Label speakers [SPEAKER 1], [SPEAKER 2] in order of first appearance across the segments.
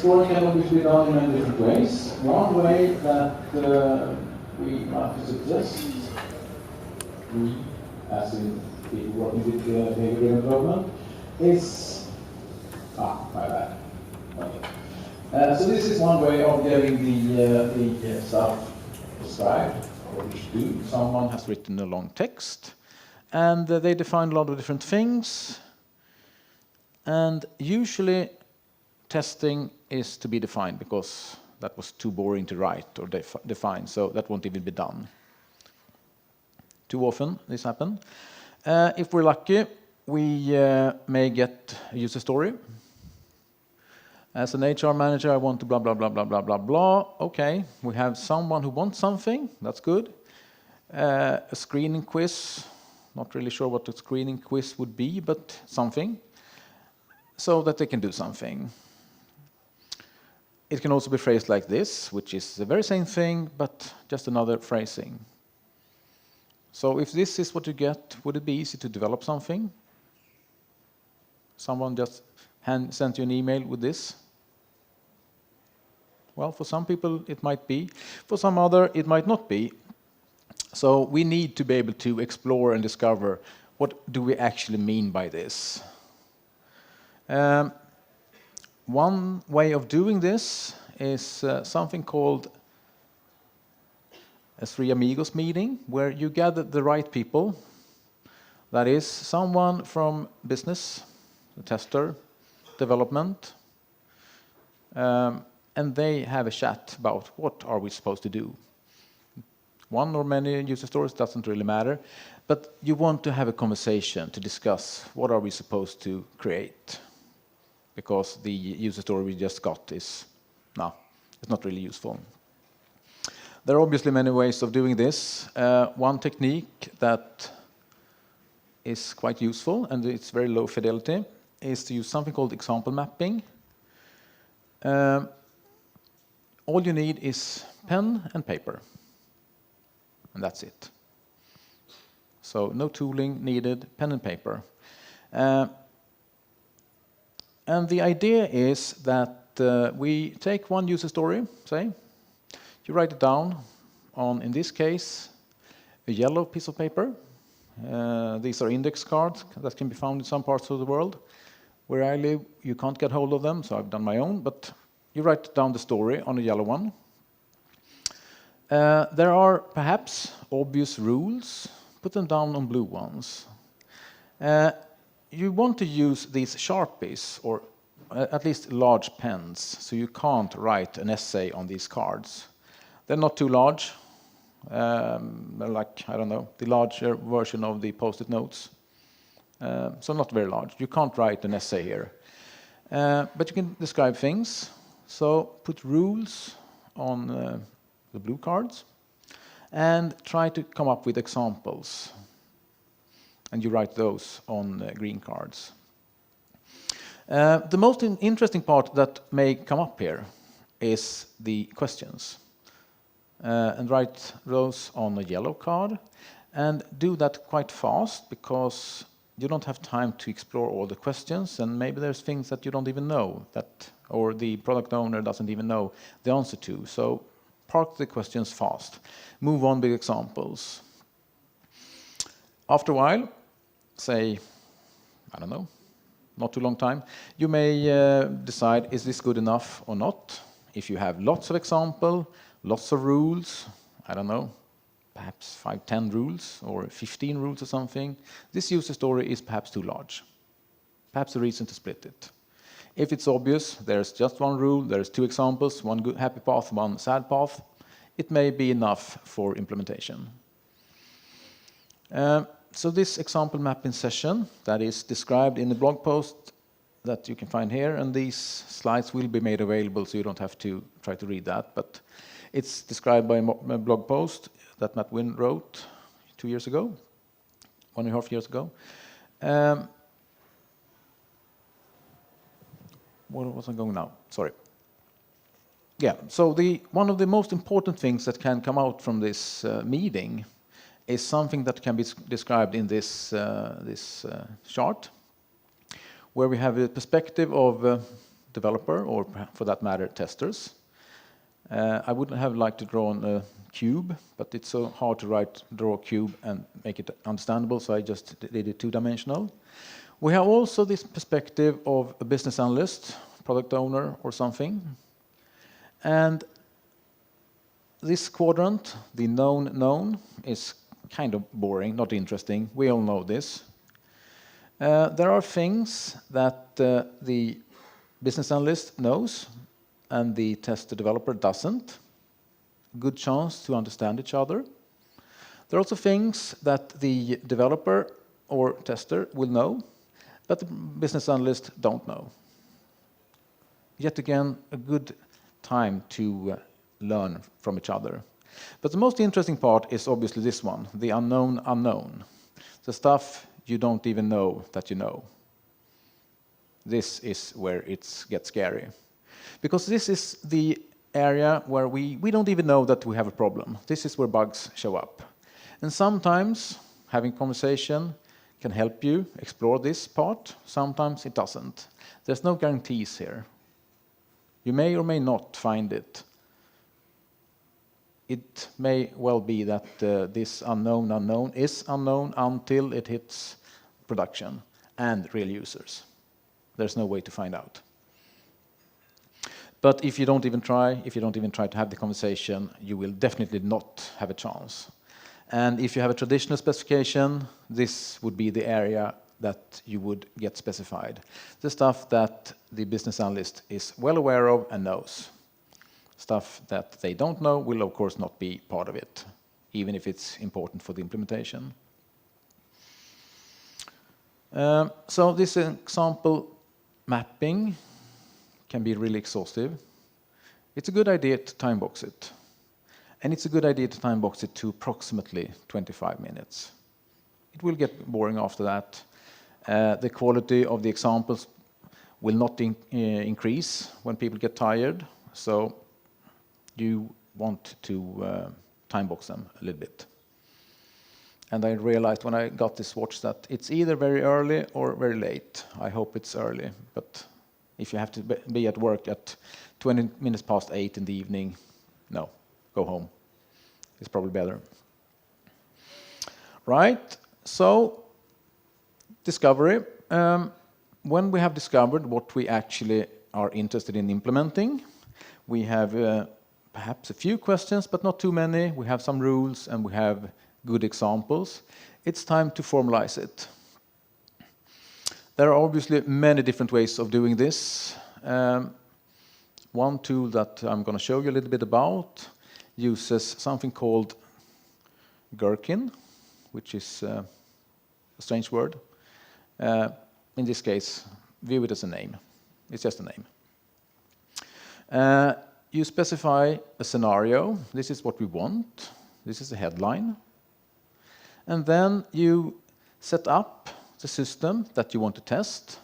[SPEAKER 1] Exploring can obviously be done in many different ways. One way that we might suggest, we as in people working with behavior driven development, is my bad. Okay. So this is one way of getting the stuff described, what we should do. Someone has written a long text, and they define a lot of different things. And usually testing is to be defined because that was too boring to write or define, so that won't even be done. Too often this happens. If we're lucky, we may get a user story. As an HR manager, I want to blah, blah, blah, blah, blah, blah, blah. Okay, we have someone who wants something, that's good. A screening quiz, not really sure what a screening quiz would be, but something, so that they can do something. It can also be phrased like this, which is the very same thing, but just another phrasing. So if this is what you get, would it be easy to develop something? Someone just sent you an email with this? Well, for some people it might be. For some other, it might not be. So we need to be able to explore and discover what do we actually mean by this. One way of doing this is something called a Three Amigos meeting, where you gather the right people. That is, someone from business, a tester, development, and they have a chat about what are we supposed to do. One or many user stories doesn't really matter, but you want to have a conversation to discuss what are we supposed to create, because the user story we just got is, no, it's not really useful. There are obviously many ways of doing this. One technique that is quite useful, and it's very low fidelity, is to use something called example mapping. All you need is pen and paper, and that's it. So no tooling needed, pen and paper. And the idea is that we take one user story, say, you write it down on, in this case, a yellow piece of paper. These are index cards that can be found in some parts of the world. Where I live, you can't get hold of them, so I've done my own, but you write down the story on a yellow one. There are perhaps obvious rules. Put them down on blue ones. You want to use these Sharpies, or at least large pens, so you can't write an essay on these cards. They're not too large. They're like, I don't know, the larger version of the Postit Notes. So not very large. You can't write an essay here. But you can describe things. So put rules on the blue cards and try to come up with examples. And you write those on green cards. The most interesting part that may come up here is the questions. And write those on a yellow card, and do that quite fast, because you don't have time to explore all the questions, and maybe there's things that you don't even know, that, or the product owner doesn't even know the answer to. So park the questions fast. Move on with examples. After a while, say, I don't know, not too long time, you may decide, is this good enough or not? If you have lots of examples, lots of rules, I don't know, perhaps 5, 10 rules or 15 rules or something, this user story is perhaps too large. Perhaps a reason to split it. If it's obvious, there's just one rule, there's 2 examples, one good happy path, one sad path, it may be enough for implementation. So this example mapping session that is described in the blog post that you can find here, and these slides will be made available so you don't have to try to read that, but it's described by a blog post that Matt Wynn wrote 2 years ago, 1.5 years ago. Where was I going now? Sorry. Yeah, so one of the most important things that can come out from this meeting is something that can be described in this chart, where we have a perspective of
[SPEAKER 2] developer, or for that matter, testers. I would have liked to draw on a cube, but it's so hard to draw a cube and make it understandable, so I just did it two-dimensional. We have also this perspective of a business analyst, product owner, or something. And this quadrant, the known, is kind of boring, not interesting. We all know this. There are things that the business analyst knows and the tester developer doesn't. Good chance to understand each other. There are also things that the developer or tester will know, but the business analyst don't know. Yet again, a good time to learn from each other. But the most interesting part is obviously this one, the unknown. The stuff you don't even know that you know. This is where it gets scary. Because this is the area where we don't even know that we have a problem. This is where bugs show up. And sometimes having conversation can help you explore this part. Sometimes it doesn't. There's no guarantees here. You may or may not find it. It may well be that this unknown is unknown until it hits production and real users. There's no way to find out. But if you don't even try to have the conversation, you will definitely not have a chance. And if you have a traditional specification, this would be the area that you would get specified. The stuff that the business analyst is well aware of and knows. Stuff that they don't know will of course not be part of it, even if it's important for the implementation. So this example mapping can be really exhaustive. It's a good idea to time box it. And it's a good idea to time box it to approximately 25 minutes. It will get boring after that. The quality of the examples will not increase when people get tired. So you want to time box them a little bit. And I realized when I got this watch that it's either very early or very late. I hope it's early, but if you have to be at work at 20 minutes past 8 in the evening, no, go home. It's probably better. Right, so discovery. When we have discovered what we actually are interested in implementing, we have perhaps a few questions, but not too many. We have some rules and we have good examples. It's time to formalize it. There are obviously many different ways of doing this. One tool that I'm going to show you a little bit about uses something called gherkin, which is a strange word. In this case, view it as a name. It's just a name. You specify a scenario. This is what we want. This is the headline. And then you set up the system that you want to test.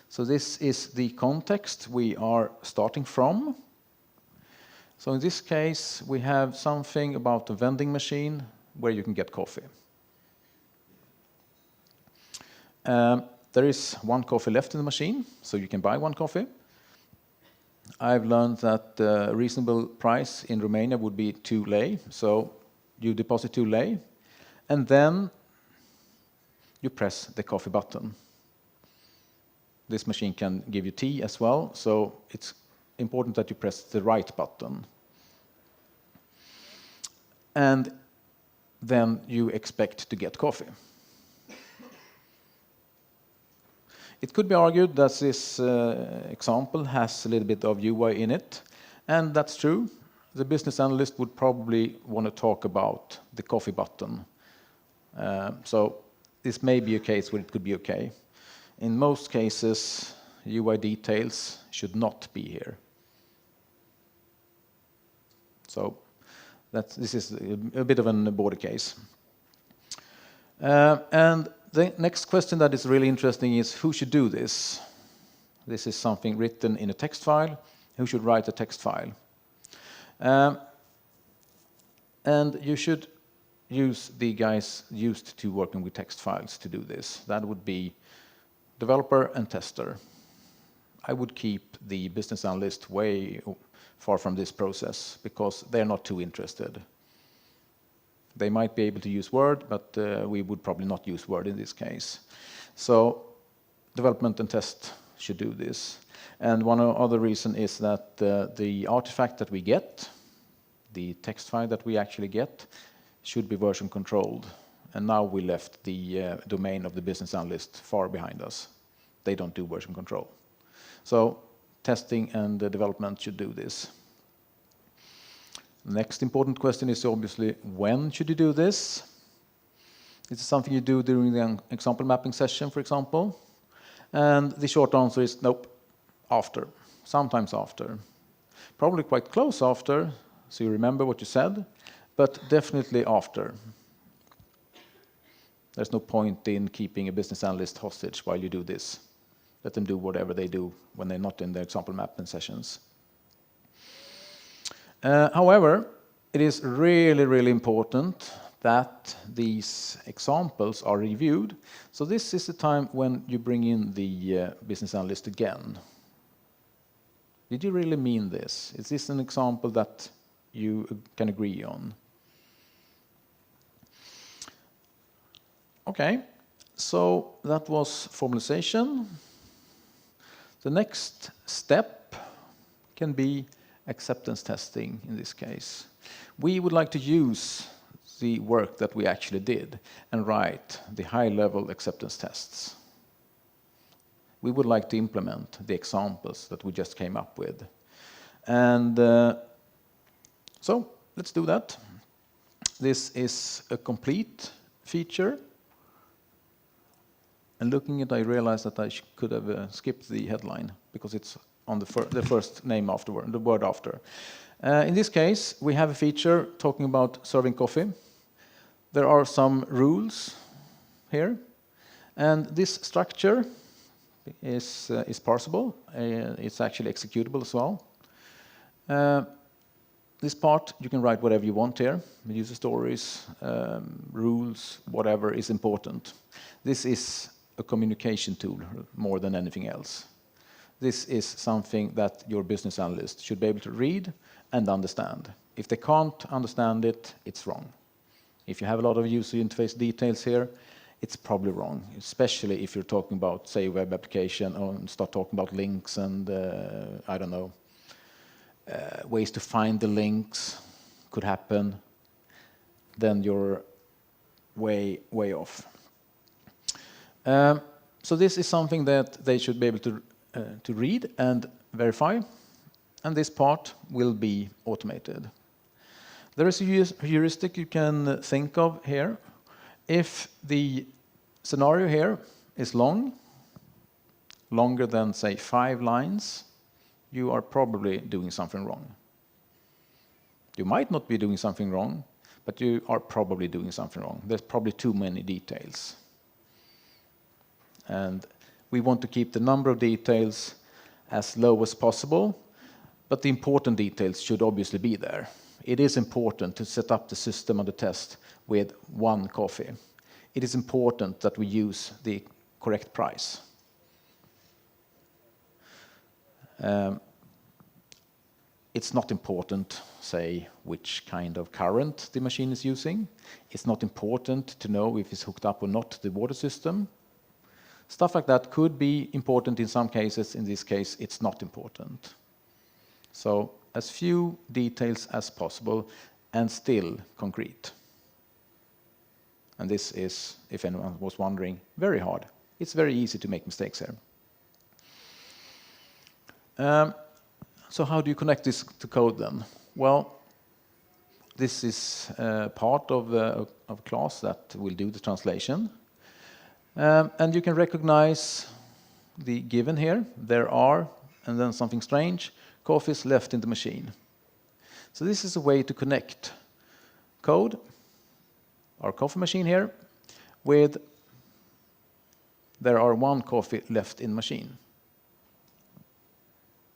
[SPEAKER 2] So this is the context we are starting from. So in this case, we have something about a vending machine where you can get coffee. There is one coffee left in the machine, so you can buy one coffee. I've learned that a reasonable price in Romania would be 2 lei, so you deposit 2 lei, and then you press the coffee button. This machine can give you tea as well, so it's important that you press the right button. And then you expect to get coffee. It could be argued that this example has a little bit of UI in it, and that's true. The business analyst would probably want to talk about the coffee button. So this may be a case where it could be okay. In most cases, UI details should not be here. So this is a bit of a border case. And the next question that is really interesting is who should do this? This is something written in a text file. Who should write a text file? And you should use the guys used to working with text files to do this. That would be developer and tester. I would keep the business analyst way far from this process because they're not too interested. They might be able to use Word, but we would probably not use Word in this case. So development and test should do this. And one other reason is that the artifact that we get, the text file that we actually get, should be version controlled. And now we left the domain of the business analyst far behind us. They don't do version control. So testing and development should do this. Next important question is obviously, when should you do this? Is it something you do during the example mapping session, for example? And the short answer is nope, after, sometimes after. Probably quite close after, so you remember what you said, but definitely after. There's no point in keeping a business analyst hostage while you do this. Let them do whatever they do when they're not in the example mapping sessions. However, it is really, really important that these examples are reviewed. So this is the time when you bring in the business analyst again. Did you really mean this? Is this an example that you can agree on? Okay, so that was formalization. The next step can be acceptance testing in this case. We would like to use the work that we actually did and write the high-level acceptance tests. We would like to implement the examples that we just came up with. And so let's do that. This is a complete feature. And looking at it, I realized that I could have skipped the headline because it's on the first name afterward, the word after. In this case, we have a feature talking about serving coffee. There are some rules here, and this structure is parsable. It's actually executable as well. This part, you can write whatever you want here, user stories, rules, whatever is important. This is a communication tool more than anything else. This is something that your business analyst should be able to read and understand. If they can't understand it, it's wrong. If you have a lot of user interface details here, it's probably wrong, especially if you're talking about, say, a web application and start talking about links and, I don't know, ways to find the links could happen, then you're way off. So this is something that they should be able to read and verify, and this part will be automated. There is a heuristic you can think of here. If the scenario here is longer than, say, 5 lines, you are probably doing something wrong. You might not be doing something wrong, but you are probably doing something wrong. There's probably too many details. And we want to keep the number of details as low as possible, but the important details should obviously be there. It is important to set up the system of the test with 1 coffee. It is important that we use the correct price. It's not important, say, which kind of current the machine is using. It's not important to know if it's hooked up or not to the water system. Stuff like that could be important in some cases. In this case, it's not important. So as few details as possible and still concrete. And this is, if anyone was wondering, very hard. It's very easy to make mistakes here. So how do you connect this to code then? Well, this is part of a class that will do the translation. And you can recognize the given here. There are, and then something strange, coffees left in the machine. So this is a way to connect code, our coffee machine here, with there are 1 coffee left in machine.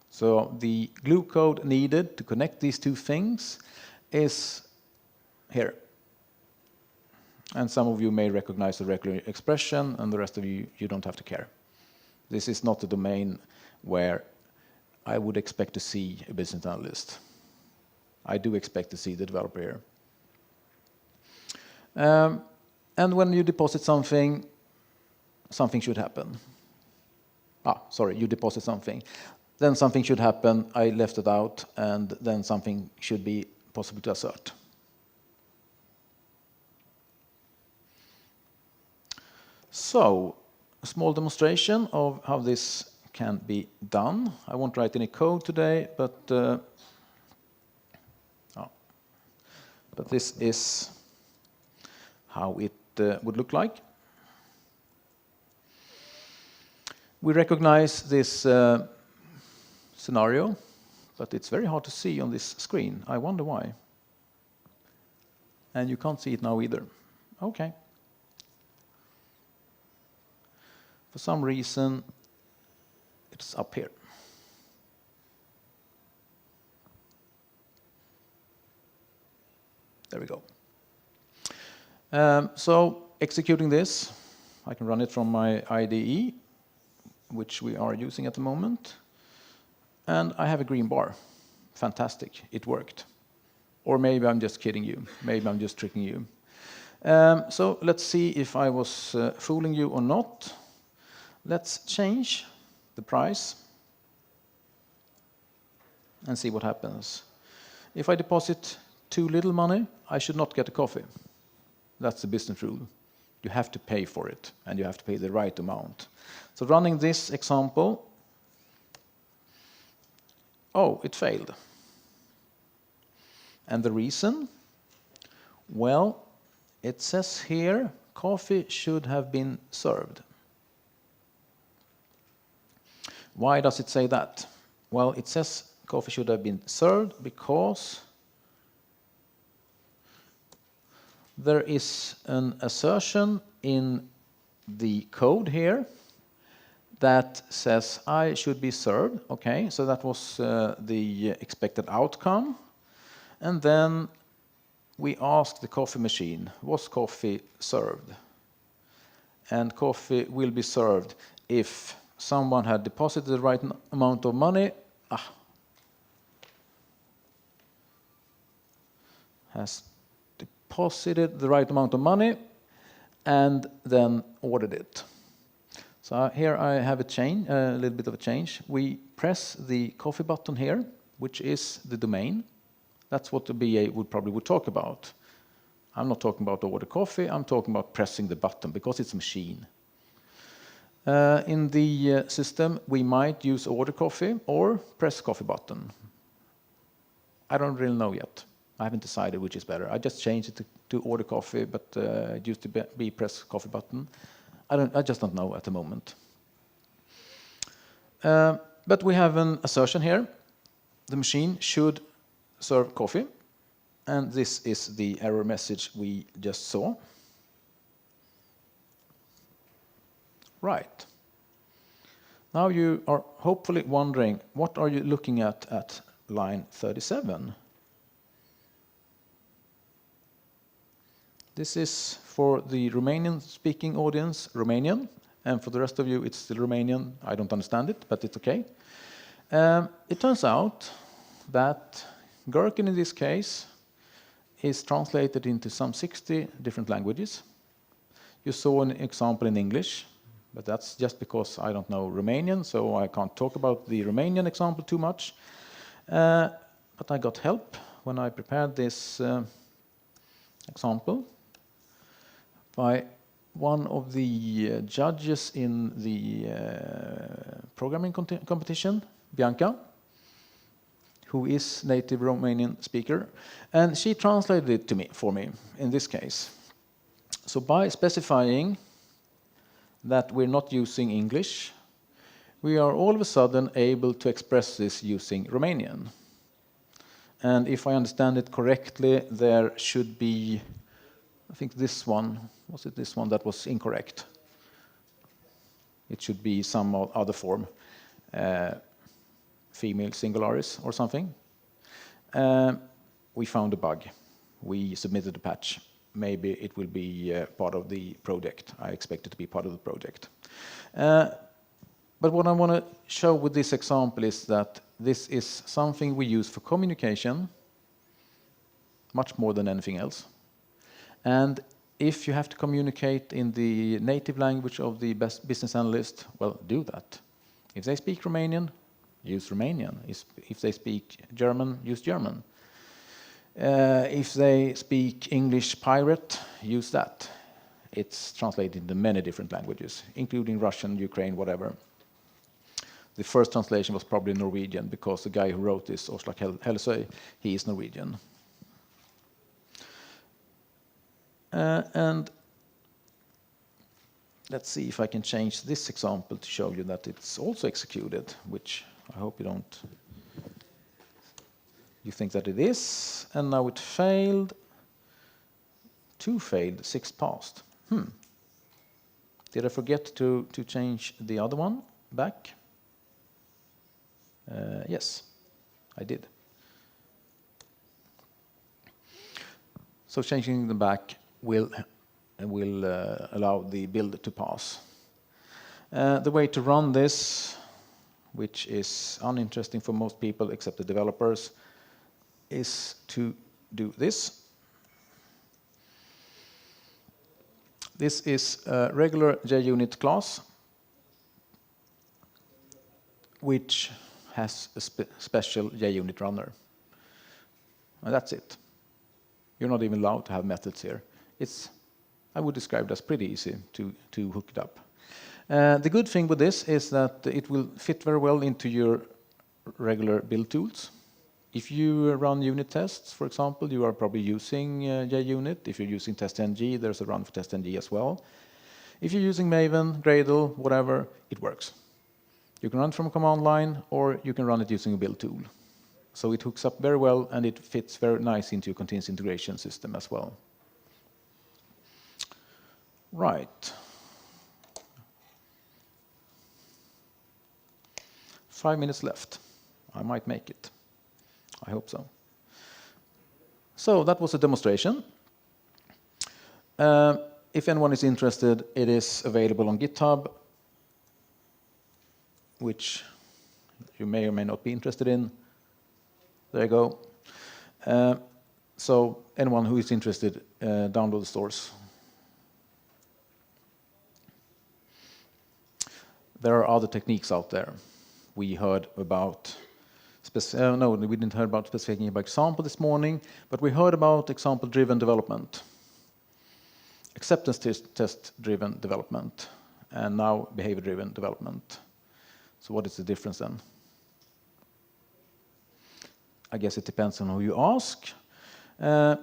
[SPEAKER 2] So the glue code needed to connect these 2 things is here. And some of you may recognize the regular expression, and the rest of you don't have to care. This is not the domain where I would expect to see a business analyst. I do expect to see the developer here. And when you deposit something, something should happen. You deposit something. Then something should happen, I left it out, and then something should be possible to assert. So, a small demonstration of how this can be done. I won't write any code today, but this is how it would look like. We recognize this scenario, but it's very hard to see on this screen. I wonder why. And you can't see it now either. Okay. For some reason, it's up here. There we go. So executing this, I can run it from my IDE, which we are using at the moment. And I have a green bar. Fantastic, it worked. Or maybe I'm just kidding you. Maybe I'm just tricking you. So let's see if I was fooling you or not. Let's change the price and see what happens. If I deposit too little money, I should not get a coffee. That's the business rule. You have to pay for it, and you have to pay the right amount. So running this example, it failed. And the reason? Well, it says here, coffee should have been served. Why does it say that? Well, it says coffee should have been served because there is an assertion in the code here that says I should be served. Okay, so that was the expected outcome. And then we asked the coffee machine, was coffee served? And coffee will be served if someone had deposited the right amount of money, has deposited the right amount of money, and then ordered it. So here I have a little bit of a change. We press the coffee button here, which is the domain. That's what the BA would talk about. I'm not talking about order coffee, I'm talking about pressing the button, because it's a machine. In the system, we might use order coffee or press coffee button. I don't really know yet. I haven't decided which is better. I just changed it to order coffee, but it used to be press coffee button. I just don't know at the moment. But we have an assertion here. The machine should serve coffee, and this is the error message we just saw. Right. Now you are hopefully wondering, what are you looking at line 37? This is for the Romanian-speaking audience, Romanian, and for the rest of you, it's still Romanian. I don't understand it, but it's okay. It turns out that gherkin in this case is translated into some 60 different languages. You saw an example in English, but that's just because I don't know Romanian, so I can't talk about the Romanian example too much. But I got help when I prepared this example by one of the judges in the programming competition, Bianca, who is native Romanian speaker, and she translated it for me in this case. So by specifying that we're not using English, we are all of a sudden able to express this using Romanian. And if I understand it correctly, there should be, I think this one, was it this one that was incorrect? It should be some other form, female singularis or something. We found a bug. We submitted a patch. Maybe it will be part of the project. I expect it to be part of the project. But what I want to show with this example is that this is something we use for communication, much more than anything else. And if you have to communicate in the native language of the best business analyst, well, do that. If they speak Romanian, use Romanian. If they speak German, use German. If they speak English pirate, use that. It's translated into many different languages, including Russian, Ukraine, whatever. The first translation was probably Norwegian, because the guy who wrote this, Aslak Hellesøy, he is Norwegian. And let's see if I can change this example to show you that it's also executed, which I hope you don't. You think that it is, and now it failed. 2 failed, 6 passed. Did I forget to change the other one back? Yes, I did. So changing them back will allow the build to pass. The way to run this, which is uninteresting for most people except the developers, is to do this. This is a regular JUnit class, which has a special JUnit runner. And that's it. You're not even allowed to have methods here. I would describe it as pretty easy to hook it up. The good thing with this is that it will fit very well into your regular build tools. If you run unit tests, for example, you are probably using JUnit. If you're using TestNG, there's a run for TestNG as well. If you're using Maven, Gradle, whatever, it works. You can run it from a command line, or you can run it using a build tool. So it hooks up very well, and it fits very nice into your continuous integration system as well. Right. 5 minutes left. I might make it. I hope so. So that was a demonstration. If anyone is interested, it is available on GitHub, which you may or may not be interested in. There you go. So anyone who is interested, download the source. There are other techniques out there. We heard about no, we didn't hear about specifying by example this morning, but we heard about example-driven development, acceptance test-driven development, and now behavior-driven development. So what is the difference then? I guess it depends on who you ask.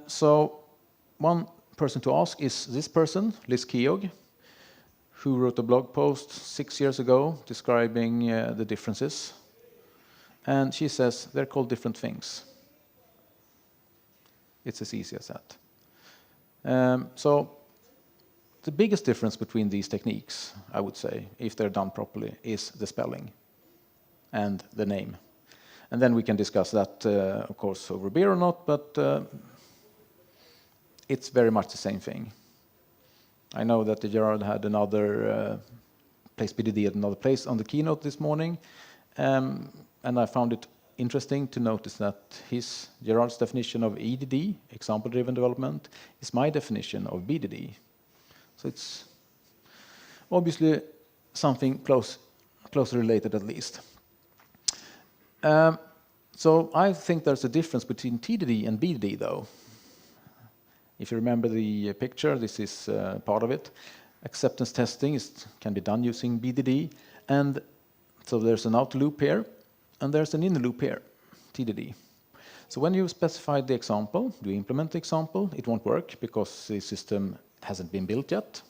[SPEAKER 2] So one person to ask is this person, Liz Keogh, who wrote a blog post 6 years ago describing the differences. And she says they're called different things. It's as easy as that. So the biggest difference between these techniques, I would say, if they're done properly, is the spelling and the name. And then we can discuss that, of course, over beer or not, but it's very much the same thing. I know that Gerard had another place, BDD at another place on the keynote this morning. And I found it interesting to notice that Gerard's definition of EDD, example-driven development, is my definition of BDD. So it's obviously something closely related at least. So I think there's a difference between TDD and BDD though. If you remember the picture, this is part of it. Acceptance testing can be done using BDD, and so there's an outer loop here, and there's an inner loop here, TDD. So when you specify the example, you implement the example, it won't work because the system hasn't been built yet.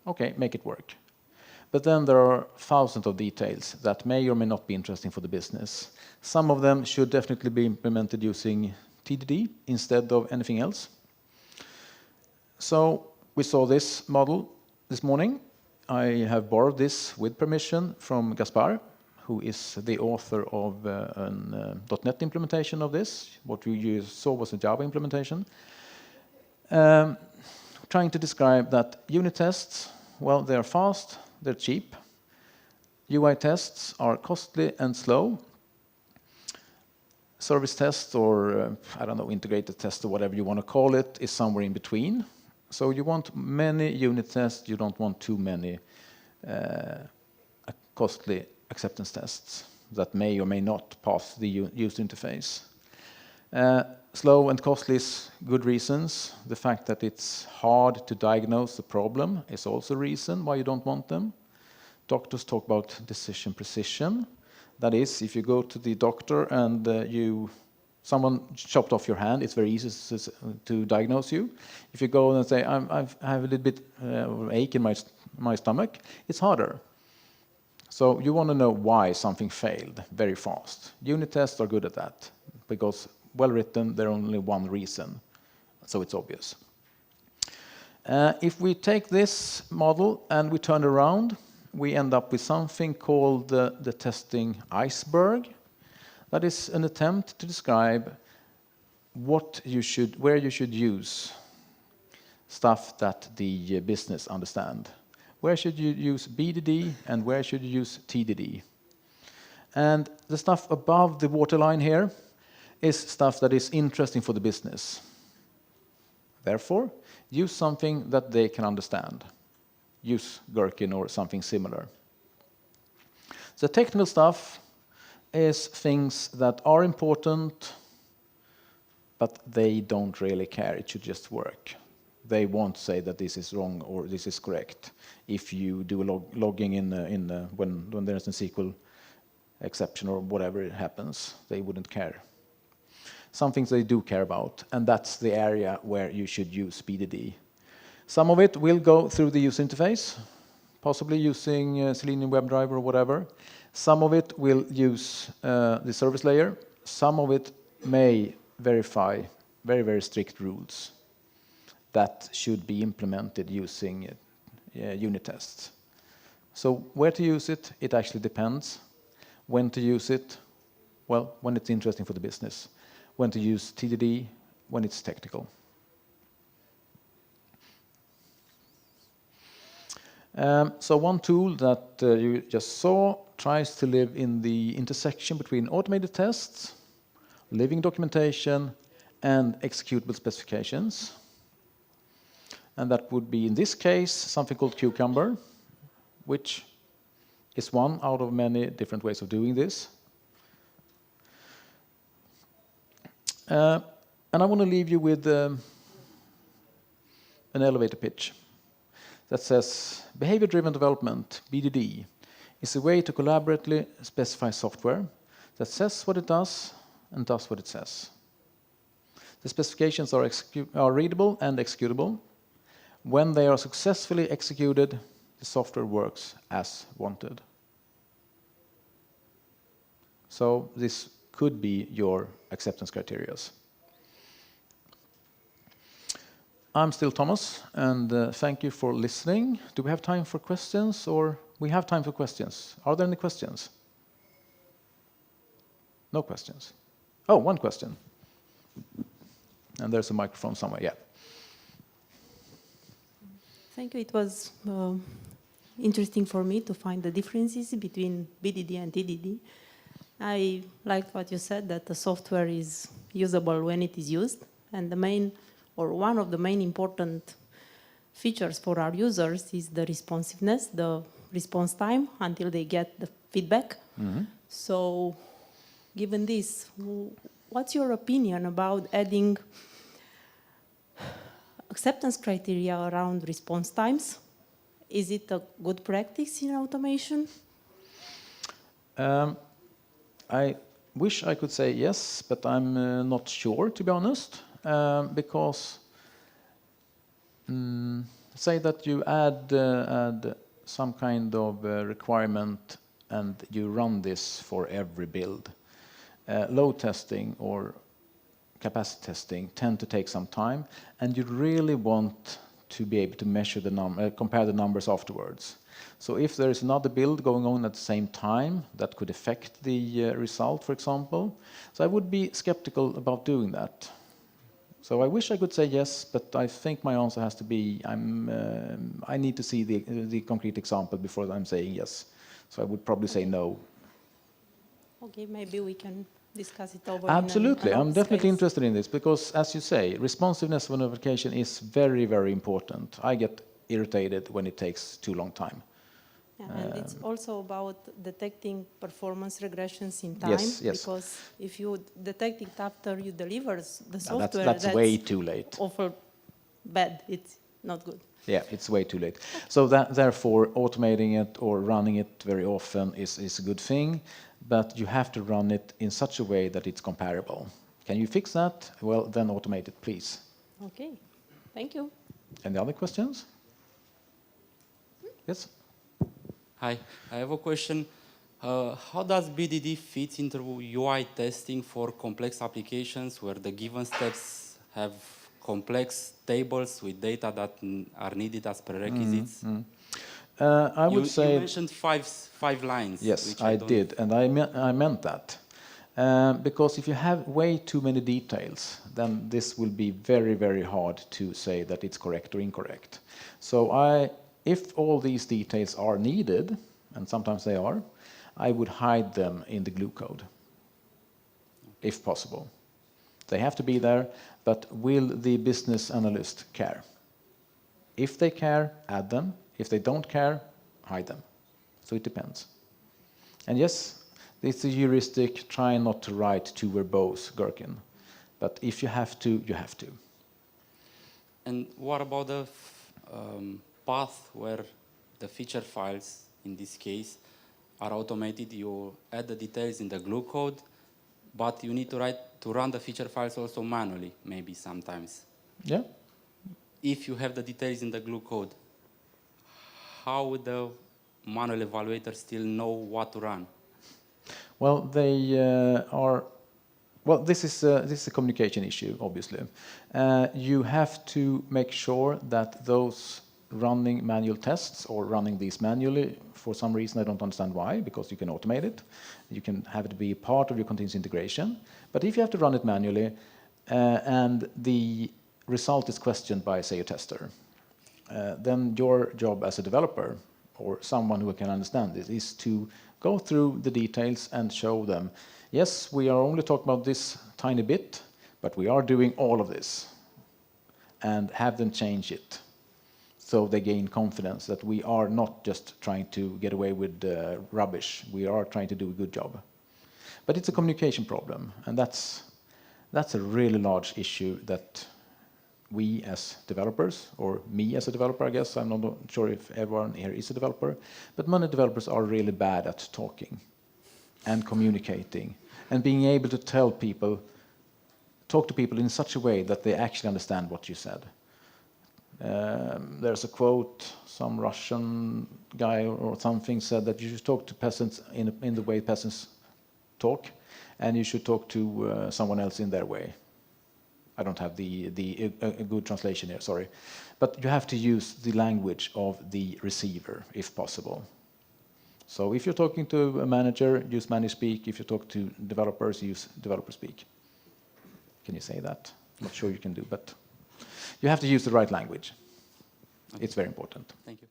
[SPEAKER 2] Okay, make it work. But then there are thousands of details that may or may not be interesting for the business. Some of them should definitely be implemented using TDD instead of anything else. So we saw this model this morning. I have borrowed this with permission from Gaspar, who is the author of an .NET implementation of this. What you saw was a Java implementation. Trying to describe that unit tests, well, they're fast, they're cheap. UI tests are costly and slow. Service tests, or I don't know, integrated tests or whatever you want to call it, is somewhere in between. So you want many unit tests, you don't want too many costly acceptance tests that may or may not pass the user interface. Slow and costly is good reasons. The fact that it's hard to diagnose the problem is also a reason why you don't want them. Doctors talk about decision precision. That is, if you go to the doctor and someone chopped off your hand, it's very easy to diagnose you. If you go and say, I have a little bit of ache in my stomach, it's harder. So you want to know why something failed very fast. Unit tests are good at that, because well written, there's only one reason, so it's obvious. If we take this model and we turn it around, we end up with something called the testing Iceberg. That is an attempt to describe where you should use stuff that the business understand. Where should you use BDD and where should you use TDD? And the stuff above the waterline here is stuff that is interesting for the business. Therefore, use something that they can understand. Use gherkin or something similar. The technical stuff is things that are important, but they don't really care. It should just work. They won't say that this is wrong or this is correct. If you do logging when there's a SQL exception or whatever it happens, they wouldn't care. Some things they do care about, and that's the area where you should use BDD. Some of it will go through the user interface, possibly using Selenium WebDriver or whatever. Some of it will use the service layer. Some of it may verify very, very strict rules that should be implemented using unit tests. So where to use it, it actually depends. When to use it, well, when it's interesting for the business. When to use TDD, when it's technical. So one tool that you just saw tries to live in the intersection between automated tests, living documentation, and executable specifications. And that would be, in this case, something called Cucumber, which is one out of many different ways of doing this. And I want to leave you with an elevator pitch that says, Behaviour Driven Development, BDD, is a way to collaboratively specify software that says what it does and does what it says. The specifications are readable and executable. When they are successfully executed, the software works as wanted. So this could be your acceptance criteria. I'm still Thomas, and thank you for listening. Do we have time for questions, or we have time for questions? Are there any questions? No questions. Oh, one question. And there's a microphone somewhere, yeah.
[SPEAKER 3] Thank you. It was interesting for me to find the differences between BDD and TDD. I liked what you said, that the software is usable when it is used, and one of the main important features for our users is the responsiveness, the response time until they get the feedback. Mm-hmm. So, given this, what's your opinion about adding acceptance criteria around response times? Is it a good practice in automation?
[SPEAKER 2] I wish I could say yes, but I'm not sure, to be honest, because say that you add some kind of requirement and you run this for every build. Load testing or capacity testing tend to take some time, and you really want to be able to measure compare the numbers afterwards. So if there is another build going on at the same time, that could affect the result, for example. So I would be skeptical about doing that. So I wish I could say yes, but I think my answer has to be I need to see the concrete example before I'm saying yes. So I would probably say no.
[SPEAKER 3] Okay, maybe we can discuss it over.
[SPEAKER 2] Absolutely, I'm definitely
[SPEAKER 3] space.
[SPEAKER 2] interested in this because, as you say, responsiveness of notification is very, very important. I get irritated when it takes too long time.
[SPEAKER 3] Yeah, and it's also about detecting performance regressions in time.
[SPEAKER 2] Yes, yes.
[SPEAKER 3] Because if you detect it after you deliver the
[SPEAKER 2] Now,
[SPEAKER 3] software,
[SPEAKER 2] that's way too late.
[SPEAKER 3] Awful bad. It's not good.
[SPEAKER 2] Yeah, it's way too late. So therefore, automating it or running it very often is a good thing, but you have to run it in such a way that it's comparable. Can you fix that? Well, then automate it, please.
[SPEAKER 3] Okay, thank you.
[SPEAKER 2] Any other questions? Yes?
[SPEAKER 4] Hi, I have a question. How does BDD fit into UI testing for complex applications where the given steps have complex tables with data that are needed as prerequisites?
[SPEAKER 2] I would say...
[SPEAKER 4] You mentioned five lines.
[SPEAKER 2] Yes, I did, and I meant that. Because if you have way too many details, then this will be very, very hard to say that it's correct or incorrect. So if all these details are needed, and sometimes they are, I would hide them in the glue code, if possible. They have to be there, but will the business analyst care? If they care, add them. If they don't care, hide them. So it depends. And yes, it's a heuristic, try not to write too verbose gherkin. But if you have to, you have to.
[SPEAKER 4] And what about the path where the feature files, in this case, are automated? You add the details in the glue code, but you need to run the feature files also manually, maybe sometimes.
[SPEAKER 2] Yeah.
[SPEAKER 4] If you have the details in the glue code, how would the manual evaluator still know what to run?
[SPEAKER 2] Well, they are... Well, this is a communication issue, obviously. You have to make sure that those running manual tests or running these manually, for some reason I don't understand why, because you can automate it. You can have it be part of your continuous integration. But if you have to run it manually and the result is questioned by, say, a tester, then your job as a developer or someone who can understand it is to go through the details and show them, yes, we are only talking about this tiny bit, but we are doing all of this, and have them change it so they gain confidence that we are not just trying to get away with rubbish, we are trying to do a good job. But it's a communication problem, and that's a really large issue that we as developers, or me as a developer, I guess, I'm not sure if everyone here is a developer, but many developers are really bad at talking and communicating and being able to talk to people in such a way that they actually understand what you said. There's a quote, some Russian guy or something said that you should talk to peasants in the way peasants talk, and you should talk to someone else in their way. I don't have a good translation here, sorry. But you have to use the language of the receiver, if possible. So if you're talking to a manager, use manager speak. If you talk to developers, use developer speak. Can you say that? I'm not sure you can do, but you have to use the right language. Okay. It's very important.
[SPEAKER 4] Thank you.